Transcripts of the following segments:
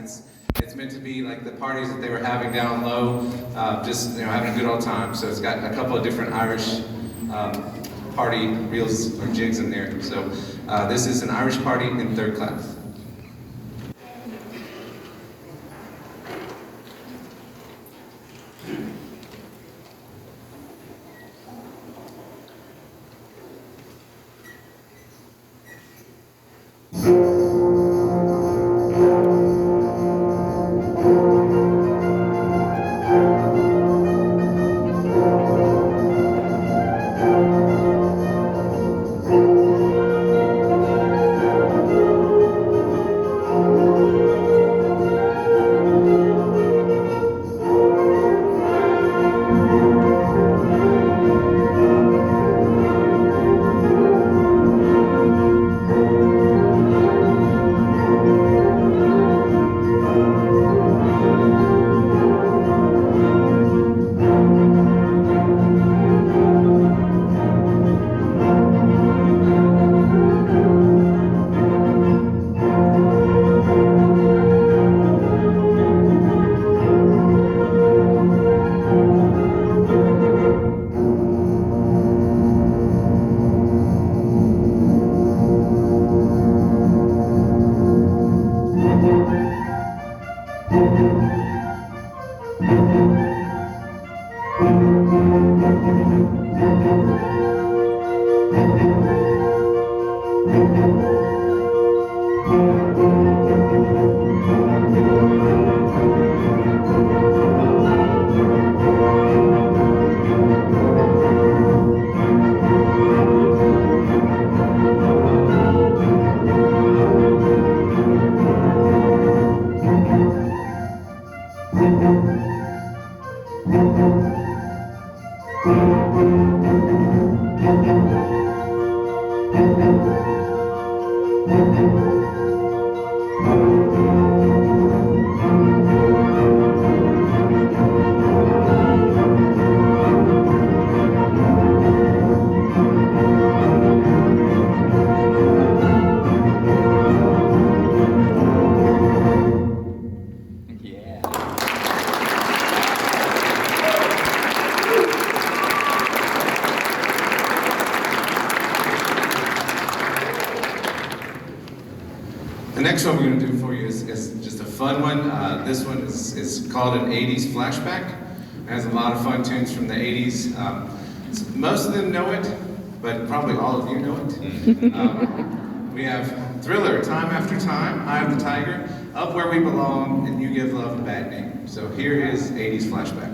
It's meant to be like the parties that they were having down low, just having a good old time. So it's got a couple of different Irish party reels or jigs in there. So this is an Irish party in third class. The next one we're going to do for you is just a fun one. This one is called an 80s flashback. It has a lot of fun tunes from the 80s. Most of them know it, but probably all of you know it. We have Thriller, Time After Time, Eye of the Tiger, Up Where We Belong, and You Give Love a Bad Name. So here is 80s flashback.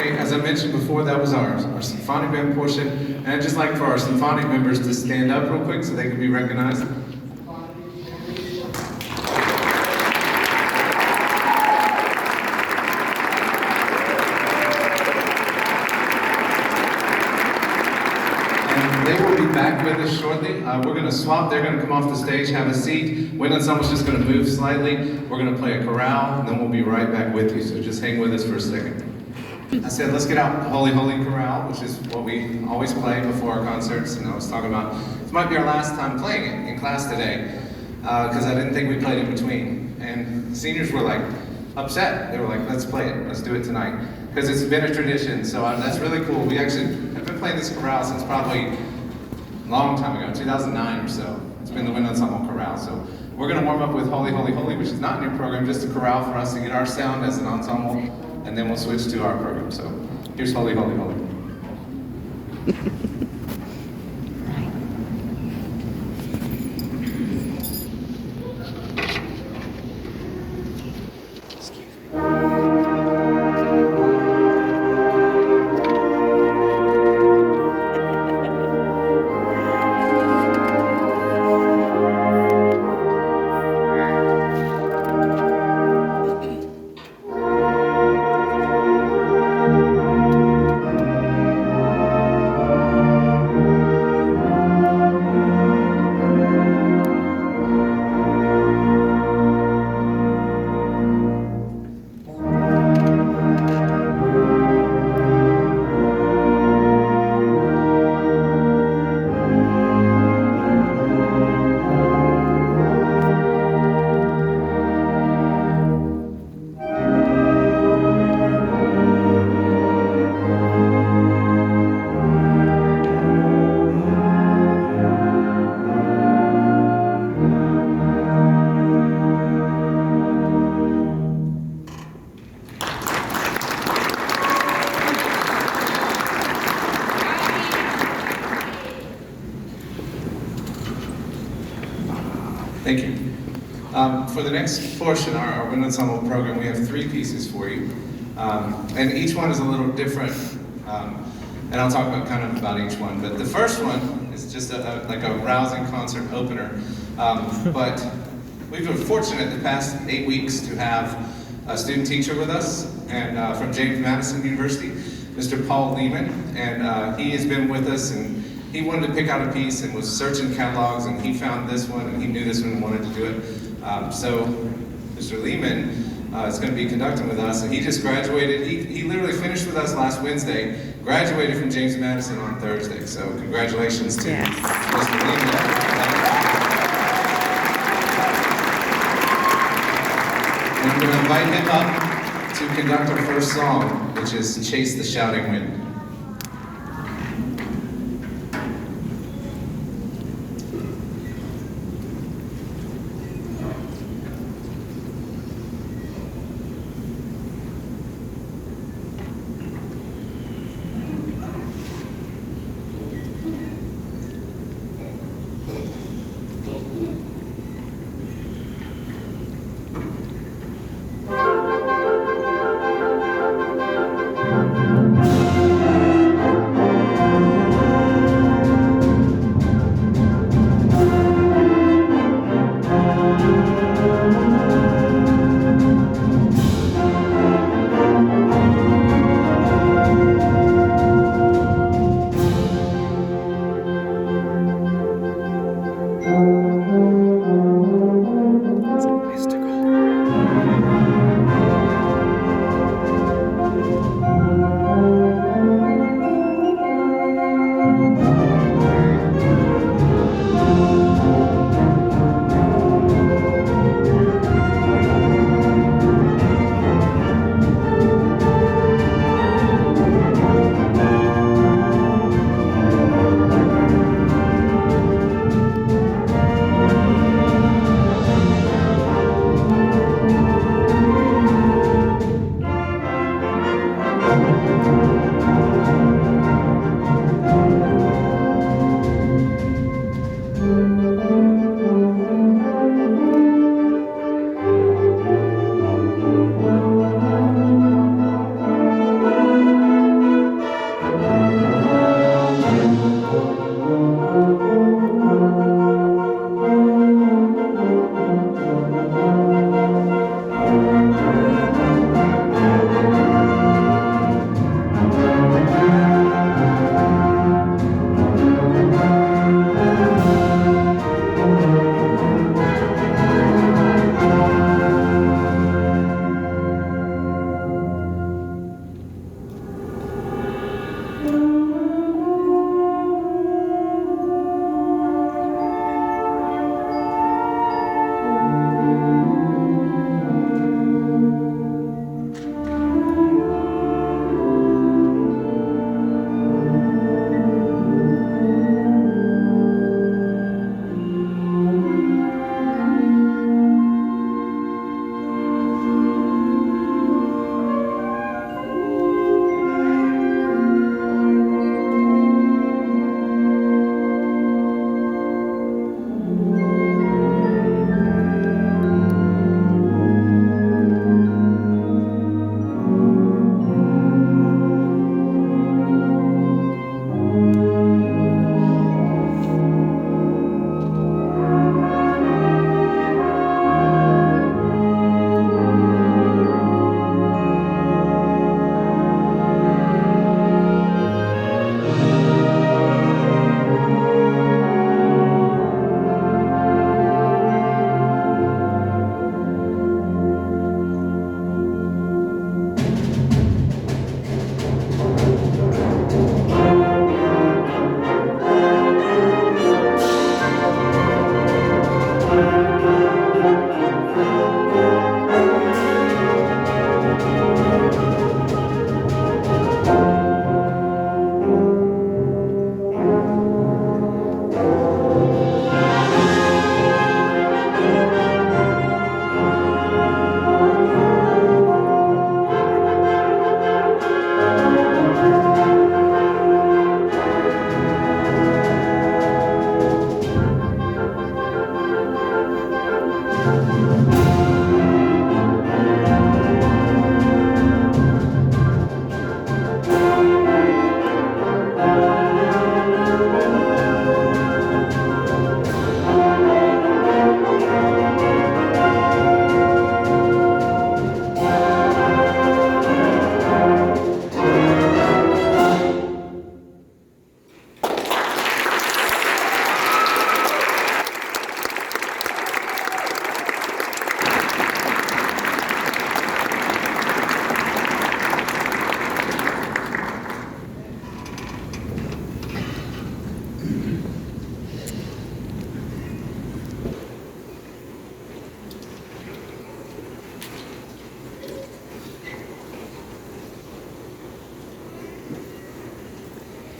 Okay, as I mentioned before, that was our symphonic band portion. And I'd just like for our symphonic members to stand up real quick so they can be recognized. They will be back with us shortly. We're going to swap. They're going to come off the stage, have a seat. Wind Ensemble's just going to move slightly. We're going to play a chorale, and then we'll be right back with you. So just hang with us for a second. I said, let's get out the Holy Holy Chorale, which is what we always play before our concerts. And I was talking about, this might be our last time playing it in class today, because I didn't think we played in between. And seniors were like upset. They were like, let's play it. Let's do it tonight. Because it's been a tradition, so that's really cool. We actually have been playing this chorale since probably a long time ago, 2009 or so. It's been the Wind Ensemble Chorale. So we're going to warm up with Holy, Holy, Holy, which is not in your program, just a chorale for us to get our sound as an ensemble, and then we'll switch to our program. So here's Holy, Holy, Holy. Thank you. For the next portion, our Wind Ensemble program, we have 3 pieces for you. And each one is a little different. And I'll talk about each one. But the first one is just like a rousing concert opener. But we've been fortunate the past 8 weeks to have a student teacher with us, and from James Madison University, Mr. Paul Lehman. And he has been with us, and he wanted to pick out a piece and was searching catalogs, and he found this one, and he knew this one and wanted to do it. So Mr. Lehman is going to be conducting with us, and he just graduated. He literally finished with us last Wednesday, graduated from James Madison on Thursday. So congratulations to Mr. Lehman. And I'm going to invite him up to conduct our first song, which is Chase the Shouting Wind.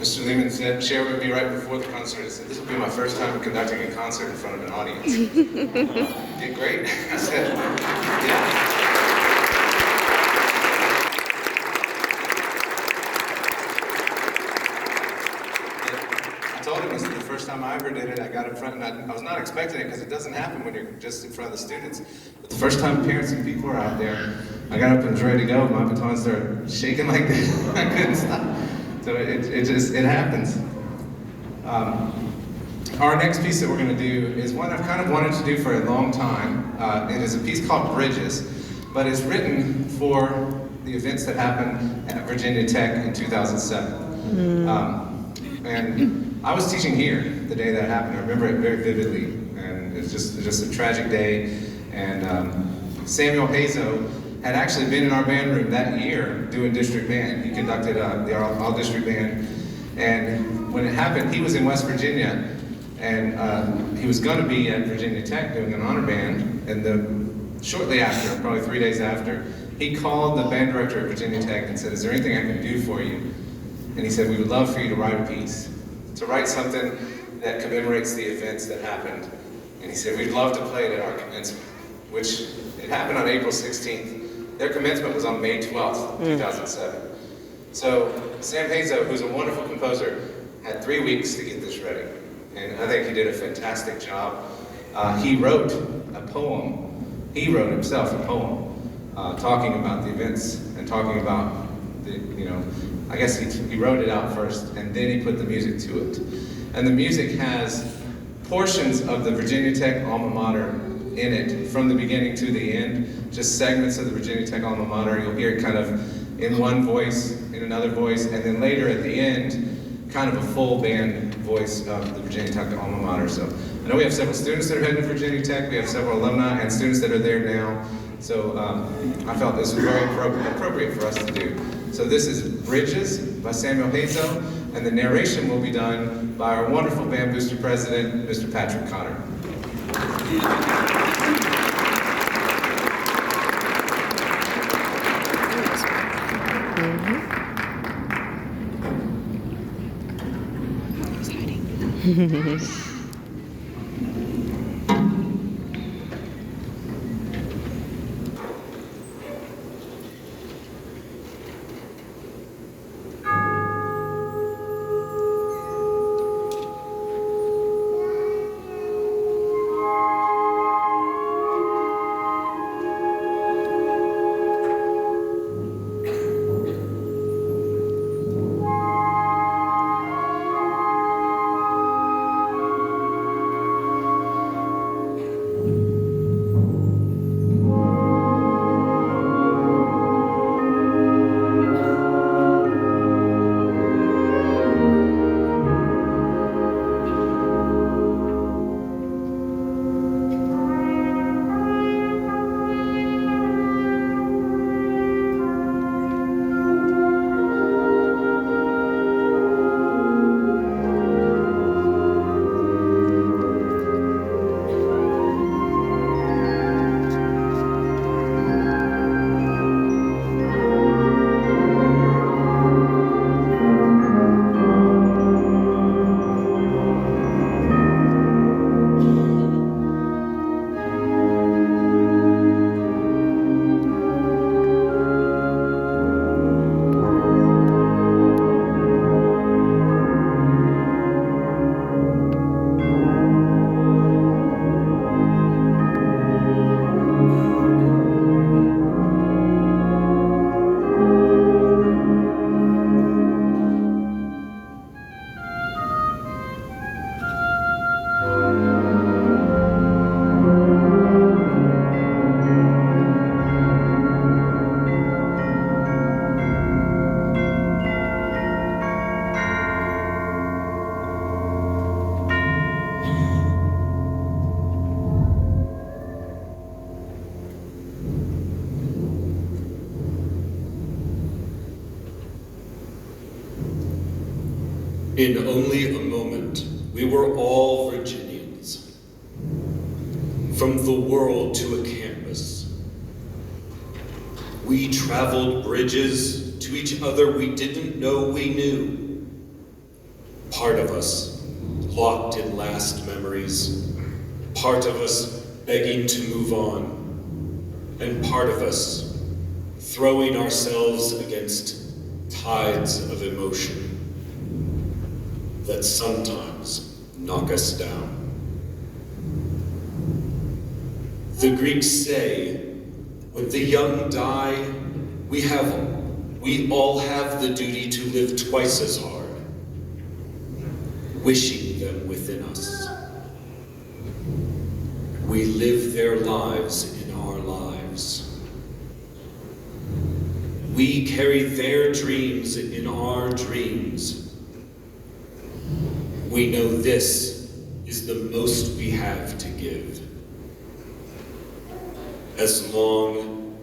Mr. Lehman shared with me right before the concert, he said, this will be my first time conducting a concert in front of an audience. You did great. I said, yeah. I told him this is the first time I ever did it. I got in front, and I was not expecting it because it doesn't happen when you're just in front of the students. But the first time parents and people were out there, I got up and was ready to go. My baton started shaking like this. I couldn't stop. So it happens. Our next piece that we're going to do is one I've kind of wanted to do for a long time. It is a piece called Bridges, but it's written for the events that happened at Virginia Tech in 2007. And I was teaching here the day that happened. I remember it very vividly, and it's just a tragic day. And Samuel Hazo had actually been in our band room that year doing district band. He conducted the all district band, and when it happened, he was in West Virginia, and he was going to be at Virginia Tech doing an honor band. And shortly after, probably 3 days after, he called the band director at Virginia Tech and said, "Is there anything I can do for you?" And he said, "We would love for you to write a piece, to write something that commemorates the events that happened." And he said, "We'd love to play it at our commencement," which it happened on April 16th. Their commencement was on May 12th, 2007. So Sam Hazo, who's a wonderful composer, had 3 weeks to get this ready. And I think he did a fantastic job. He wrote a poem. He wrote himself a poem talking about the events and talking about the, I guess he wrote it out first and then he put the music to it. And the music has portions of the Virginia Tech alma mater in it from the beginning to the end, just segments of the Virginia Tech alma mater. You'll hear it kind of in one voice, in another voice, and then later at the end, kind of a full band voice of the Virginia Tech alma mater. So I know we have several students that are heading to Virginia Tech, we have several alumni and students that are there now. So I felt this was very appropriate for us to do. So this is Bridges by Samuel Hazo, and the narration will be done by our wonderful band booster president, Mr. Patrick Connor. In only a moment, we were all Virginians. From the world to a canvas. We traveled bridges to each other we didn't know we knew. Part of us locked in last memories, part of us begging to move on, and part of us throwing ourselves against tides of emotion that sometimes knock us down. The Greeks say, when the young die, we all have the duty to live twice as hard, wishing them within us. We live their lives in our lives. We carry their dreams in our dreams. We know this is the most we have to give. As long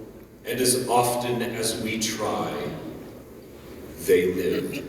and as often as we try, they live.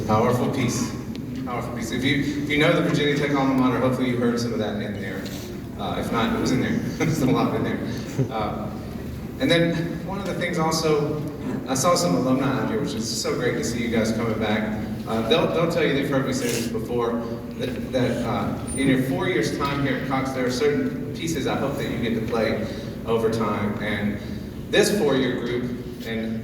Powerful piece. Powerful piece. If you know the Virginia Tech alma mater, hopefully you heard some of that in there. If not, it was in there. There's a lot in there. And then one of the things also, I saw some alumni out here, which is so great to see you guys coming back. They'll tell you, they've heard me say this before, that in your 4 years time here at Cox, there are certain pieces I hope that you get to play over time. And this 4-year group, and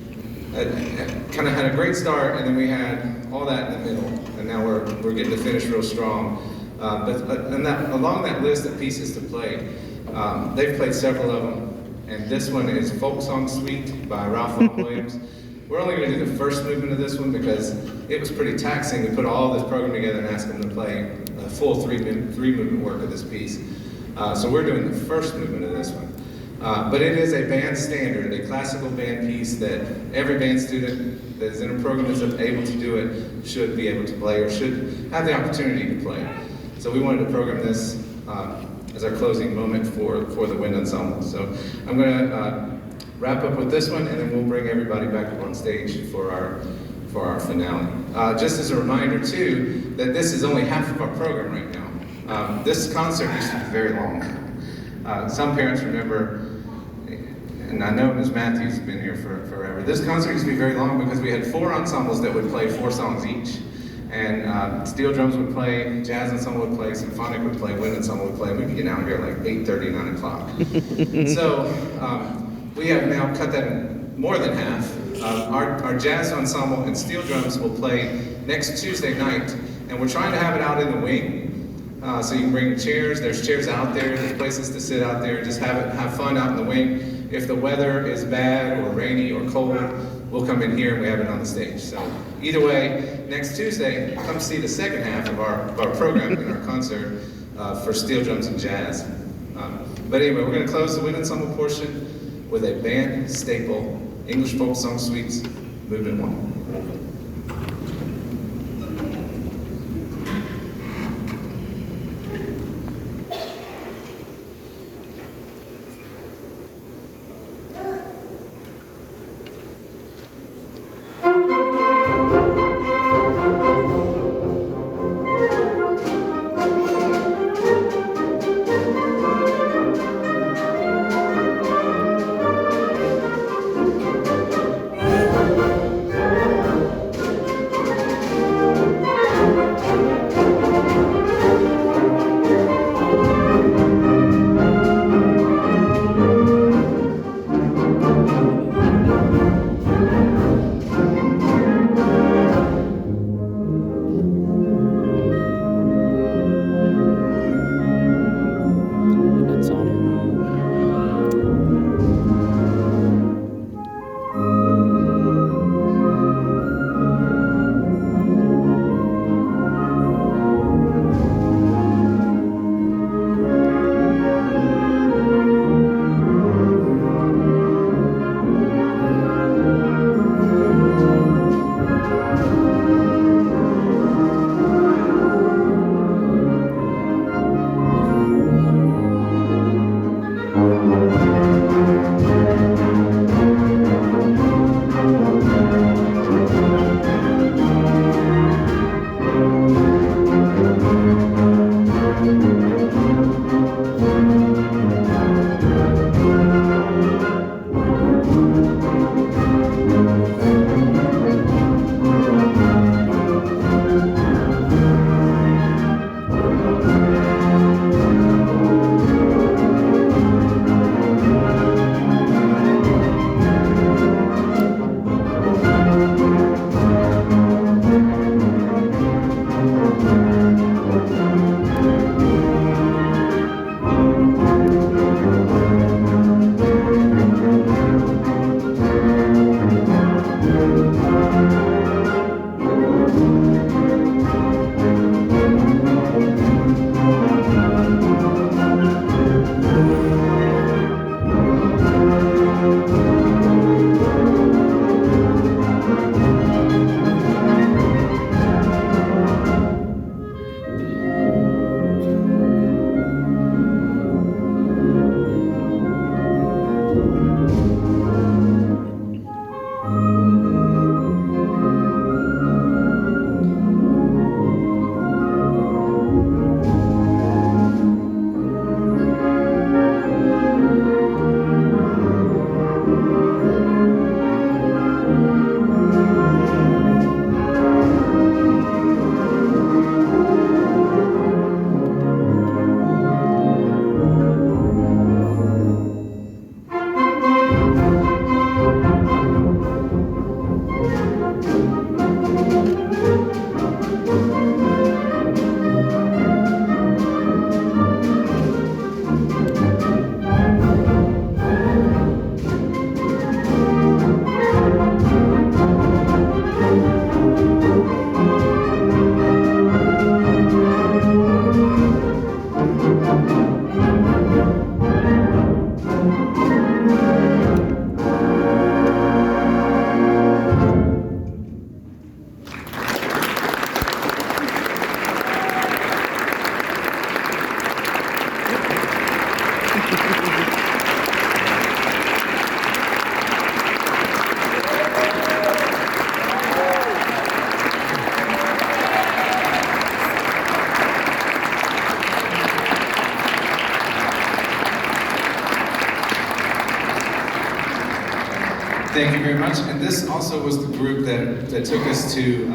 kind of had a great start, and then we had all that in the middle, and now we're getting to finish real strong. Along that list of pieces to play, they've played several of them, and this one is Folk Song Suite by Ralph Vaughan Williams. We're only going to do the first movement of this one because it was pretty taxing to put all this program together and ask them to play a full three movement work of this piece. So we're doing the first movement of this one. But it is a band standard, a classical band piece that every band student that is in a program that's able to do it should be able to play, or should have the opportunity to play. So we wanted to program this as our closing moment for the wind ensemble. So I'm going to wrap up with this one, and then we'll bring everybody back up on stage for our finale. Just as a reminder too, that this is only half of our program right now. This concert used to be very long. Some parents remember, and I know Ms. Matthews has been here forever. This concert used to be very long because we had 4 ensembles that would play 4 songs each. And steel drums would play, jazz ensemble would play, symphonic would play, wind ensemble would play, and we'd be getting out here at like 8:30, 9 o'clock. So we have now cut that in more than half. Our jazz ensemble and steel drums will play next Tuesday night, and we're trying to have it out in the wing. So you can bring chairs. There's chairs out there. There's places to sit out there. Just have fun out in the wing. If the weather is bad or rainy or cold, we'll come in here and we have it on the stage. So either way, next Tuesday, come see the second half of our program in our concert for steel drums and jazz. But anyway, we're going to close the wind ensemble portion with a band staple, English folk song suites, movement 1. Thank you very much. And this also was the group that took us to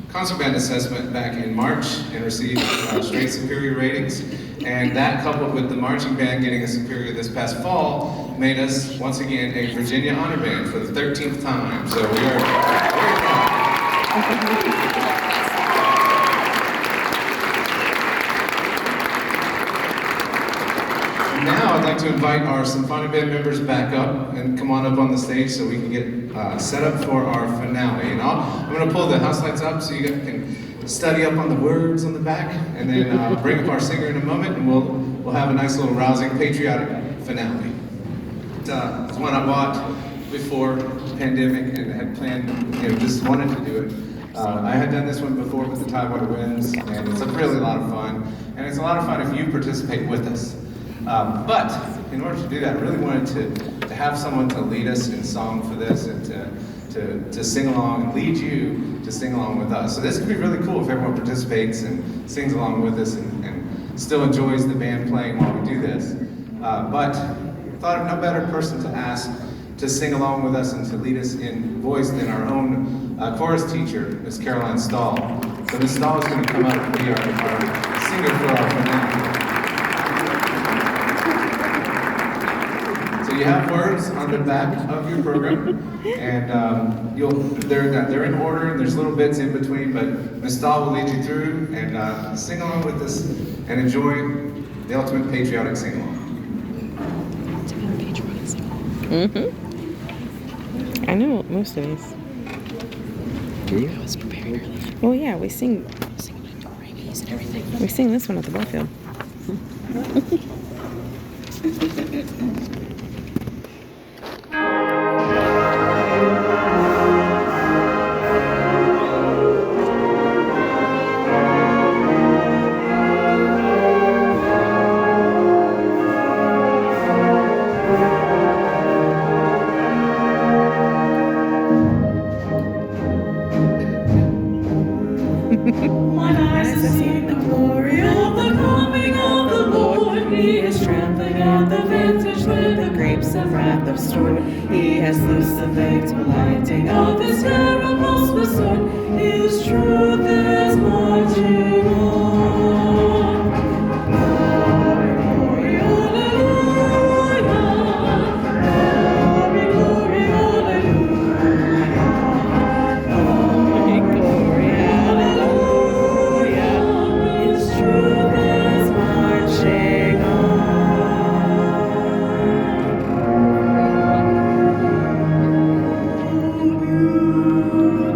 concert band assessment back in March and received straight superior ratings. And that, coupled with the marching band getting a superior this past fall, made us once again a Virginia Honor Band for the 13th time. So we are very proud. like to invite our symphonic band members back up and come on up on the stage so we can get set up for our finale. And I'm going to pull the house lights up so you guys can study up on the words on the back, and then bring up our singer in a moment, and we'll have a nice little rousing patriotic finale. It's one I bought before the pandemic and had planned, just wanted to do it. I had done this one before with the Tidewater Winds, and it's a really lot of fun. And it's a lot of fun if you participate with us. But in order to do that, I really wanted to have someone to lead us in song for this and to sing along and lead you to sing along with us. So this could be really cool if everyone participates and sings along with us and still enjoys the band playing while we do this. But I thought of no better person to ask to sing along with us and to lead us in voice than our own chorus teacher, Miss Caroline Stahl. So Miss Stahl is going to come up and be our singer for our finale. So you have words on the back of your program, and they're in order, and there's little bits in between, but Miss Stahl will lead you through and sing along with us and enjoy the ultimate patriotic sing-along. I know most of these. Do you? I was preparing early. Well, yeah, we sing Singing like the reggae's and everything. We sing this one at the ball field. One eyes to see the glory of the coming of the Lord. He is trampling at the vintage with the grapes of wrath of stored. He has loosed the fatal lighting of his terrible sword. His truth is marching on. Glory, glory, hallelujah. Glory, glory, hallelujah. Glory, glory, hallelujah. His truth is marching on.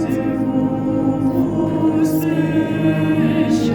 Beautiful procession.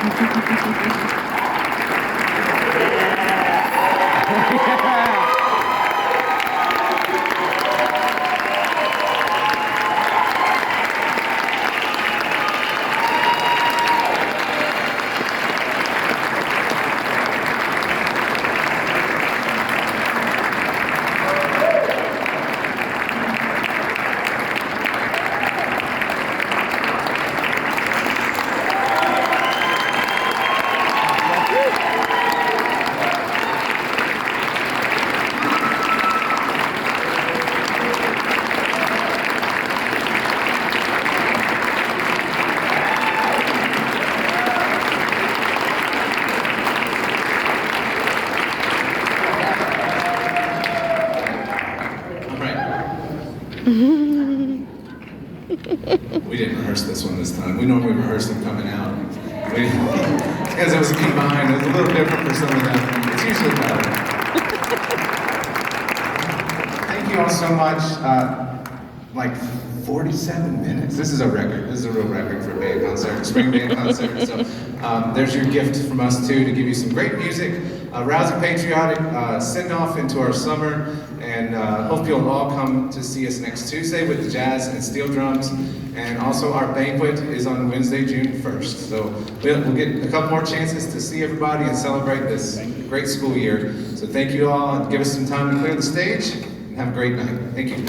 All right. We didn't rehearse this one this time. We normally rehearse them coming out. Because it was combined, it was a little different for some of them. It's usually better. Thank you all so much. Like 47 minutes. This is a record. This is a real record for a band concert, spring band concert. So there's your gift from us too, to give you some great music, rousing patriotic send-off into our summer, and hope you'll all come to see us next Tuesday with the jazz and steel drums. And also our banquet is on Wednesday, June 1st. So we'll get a couple more chances to see everybody and celebrate this great school year. So thank you all, and give us some time to clear the stage, and have a great night. Thank you.